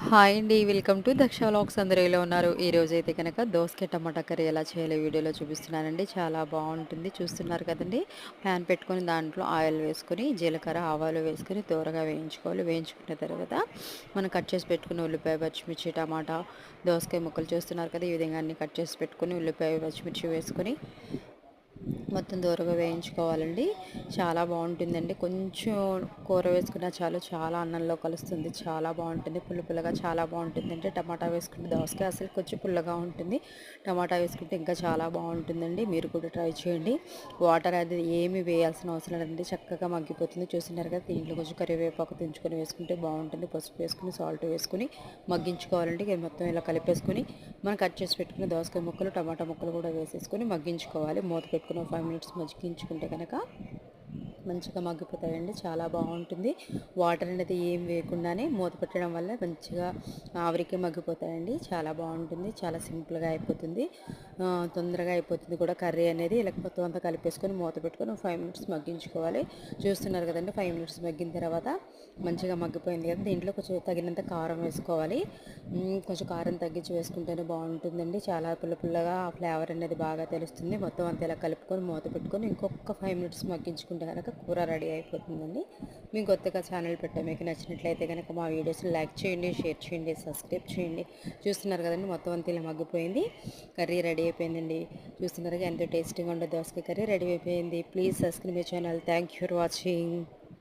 Hi అండి. Welcome to Daksha vlogs. అందరూ ఎలా ఉన్నారు? ఈరోజైతే కనుక దోసకాయ టమాటా కర్రీ ఎలా చేయాలో వీడియోలో చూపిస్తున్నానండి. చాలా బాగుంటుంది. చూస్తున్నారు కదండి. ప్యాన్ పెట్టుకొని దాంట్లో ఆయిల్ వేసుకొని జీలకర్ర ఆవాలు వేసుకొని దూరగా వేయించుకోవాలి. వేయించుకున్న తర్వాత మనం కట్ చేసి పెట్టుకున్న ఉల్లిపాయ పచ్చిమిర్చి టమాటా దోసకాయ ముక్కలు చూస్తున్నారు కదా, ఈ విధంగా అన్ని కట్ చేసి పెట్టుకొని ఉల్లిపాయ పచ్చిమిర్చి వేసుకొని మొత్తం దూరగా వేయించుకోవాలండి. చాలా బాగుంటుందండి. కొంచెం కూర వేసుకున్నా చాలు, చాలా అన్నంలో కలుస్తుంది. చాలా బాగుంటుంది. పుల్ల పుల్లగా చాలా బాగుంటుంది. అంటే టమాటా వేసుకుంటే దోసకాయ అసలు కొంచెం పుల్లగా ఉంటుంది, టమాటా వేసుకుంటే ఇంకా చాలా బాగుంటుందండి. మీరు కూడా ట్రై చేయండి. వాటర్ అది ఏమి వేయాల్సిన అవసరం లేదండి, చక్కగా మగ్గిపోతుంది. చూస్తున్నారు కదా, దీంట్లో కొంచెం కరివేపాకు తుంచుకొని వేసుకుంటే బాగుంటుంది. పసుపు వేసుకుని సాల్ట్ వేసుకుని మగ్గించుకోవాలండి. ఇది మొత్తం ఇలా కలిపేసుకొని మనం కట్ చేసి పెట్టుకున్న దోసకాయ ముక్కలు టమాటా ముక్కలు కూడా వేసేసుకొని మగ్గించుకోవాలి. మూత పెట్టుకుని 5 మినిట్స్ మగ్గించుకుంటే కనుక మంచిగా మగ్గిపోతాయండి. చాలా బాగుంటుంది. వాటర్ అనేది ఏం వేయకుండానే మూత పెట్టడం వల్ల మంచిగా ఆవిరికి మగ్గిపోతాయండి. చాలా బాగుంటుంది. చాలా సింపుల్గా అయిపోతుంది, తొందరగా అయిపోతుంది కూడా కర్రీ అనేది. ఇలా మొత్తం అంతా కలిపేసుకొని మూత పెట్టుకొని 5 మినిట్స్ మగ్గించుకోవాలి. చూస్తున్నారు కదండి, 5 మినిట్స్ మగ్గిన తర్వాత మంచిగా మగ్గిపోయింది కదా, దీంట్లో కొంచెం తగినంత కారం వేసుకోవాలి. కొంచెం కారం తగ్గించి వేసుకుంటేనే బాగుంటుందండి. చాలా పుల్ల పుల్లగా ఆ ఫ్లేవర్ అనేది బాగా తెలుస్తుంది. మొత్తం అంతా ఇలా కలుపుకొని మూత పెట్టుకొని ఇంకొక 5 మినిట్స్ మగ్గించుకుంటే కనుక కూర రెడీ అయిపోతుందండి. మీకు కొత్తగా ఛానల్ పెట్టా మీకు నచ్చినట్లయితే కనుక మా వీడియోస్ లైక్ చేయండి, షేర్ చేయండి, సబ్స్క్రైబ్ చేయండి. చూస్తున్నారు కదండి, మొత్తం అంతా ఇలా మగ్గిపోయింది. కర్రీ రెడీ అయిపోయిందండి. చూస్తున్నారు ఎంతో టేస్టీగా ఉండే దోసకాయ కర్రీ రెడీ అయిపోయింది. Please subscribe my channel. Thank you for watching.